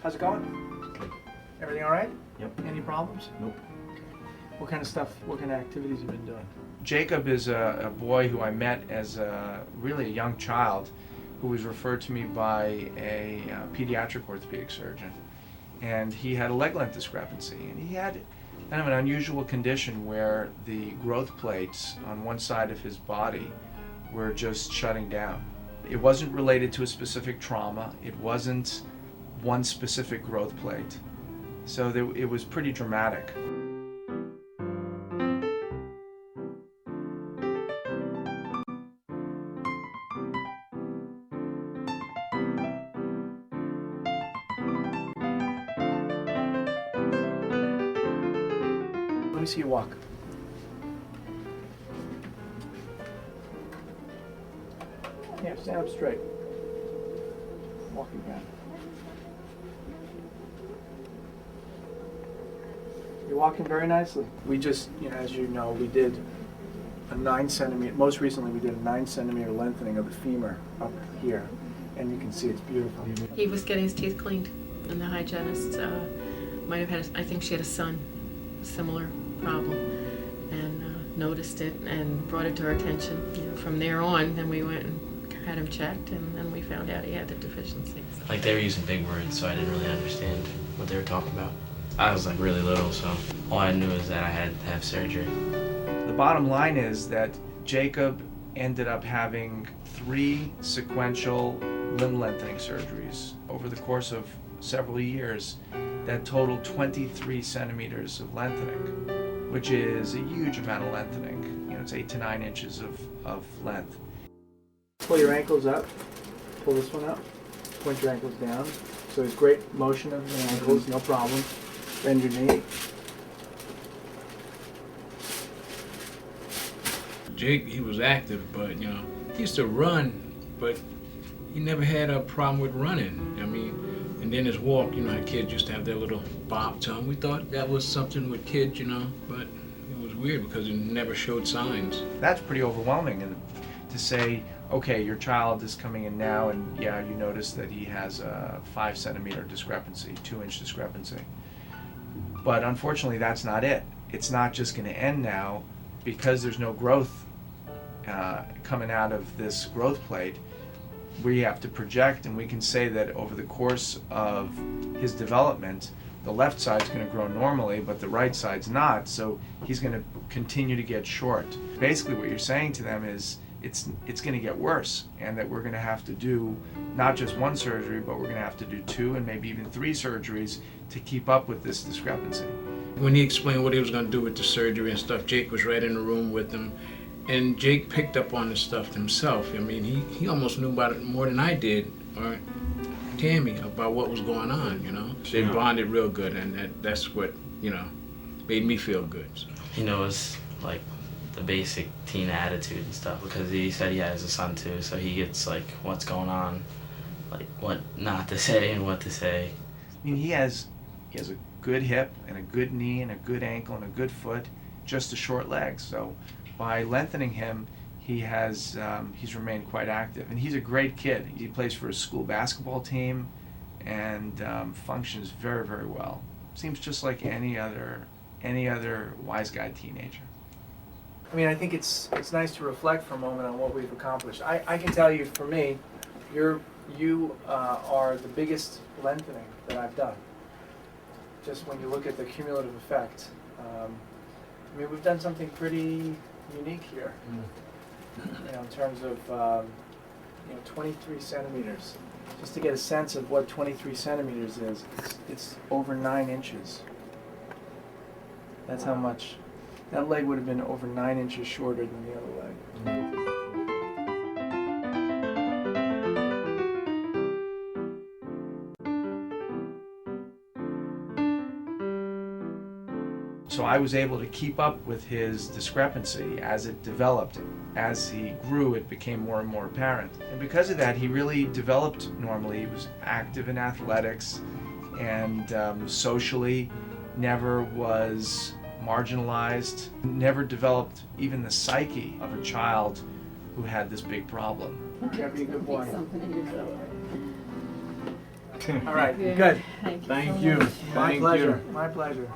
How's it going? Good. Everything all right? Yep. Any problems? Nope. What kind of stuff, what kind of activities have you been doing? Jacob is a boy who I met as really a young child who was referred to me by a pediatric orthopedic surgeon. And he had a leg length discrepancy. And he had kind of an unusual condition where the growth plates on one side of his body were just shutting down. It wasn't related to a specific trauma. It wasn't one specific growth plate. So it was pretty dramatic. Let me see you walk. Yeah, stand up straight. Walk again. You're walking very nicely. We just, as you know, we did a 9 centimeter, most recently we did a 9 centimeter lengthening of the femur up here. And you can see it's beautiful. He was getting his teeth cleaned, and the hygienist might have had, I think she had a son, similar problem, and noticed it and brought it to our attention. From there on, then we went and had him checked, and then we found out he had the deficiency. Like, they were using big words, so I didn't really understand what they were talking about. I was like really little, so all I knew is that I had to have surgery. The bottom line is that Jacob ended up having 3 sequential limb lengthening surgeries over the course of several years that totaled 23 centimeters of lengthening, which is a huge amount of lengthening. It's 8 to 9 inches of length. Pull your ankles up. Pull this one up. Point your ankles down. So there's great motion of the ankles, no problem. Bend your knee. Jake, he was active, but he used to run, but he never had a problem with running. And then his walk, how kids used to have their little bob tongue. We thought that was something with kids, but it was weird because it never showed signs. That's pretty overwhelming, and to say, okay, your child is coming in now, and yeah, you notice that he has a 5 centimeter discrepancy, 2-inch discrepancy. But unfortunately, that's not it. It's not just going to end now because there's no growth coming out of this growth plate. We have to project, and we can say that over the course of his development, the left side's going to grow normally, but the right side's not, so he's going to continue to get short. Basically, what you're saying to them is it's going to get worse, and that we're going to have to do not just 1 surgery, but we're going to have to do 2 and maybe even 3 surgeries to keep up with this discrepancy. When he explained what he was going to do with the surgery and stuff, Jake was right in the room with him. And Jake picked up on the stuff himself. He almost knew about it more than I did, or Tammy, about what was going on, They bonded real good, and that's what, made me feel good. So. He knows, like, the basic teen attitude and stuff, because he said he has a son too, so he gets, like, what's going on, like, what not to say and what to say. He has a good hip and a good knee and a good ankle and a good foot, just a short leg. So by lengthening him, he's remained quite active, and he's a great kid. He plays for his school basketball team and functions very, very well. Seems just like any other wise guy teenager. I think it's nice to reflect for a moment on what we've accomplished. I can tell you, for me, you are the biggest lengthening that I've done. Just when you look at the cumulative effect, we've done something pretty unique here. In terms of 23 centimeters. Just to get a sense of what 23 centimeters is, it's over 9 inches. That's how much. That leg would have been over 9 inches shorter than the other leg. So I was able to keep up with his discrepancy as it developed. As he grew, it became more and more apparent. And because of that, he really developed normally. He was active in athletics and socially, never was marginalized, never developed even the psyche of a child who had this big problem. Be a good boy. All right, Yeah. good. Thank you. Thank so you. much. My Thank pleasure. you. My pleasure.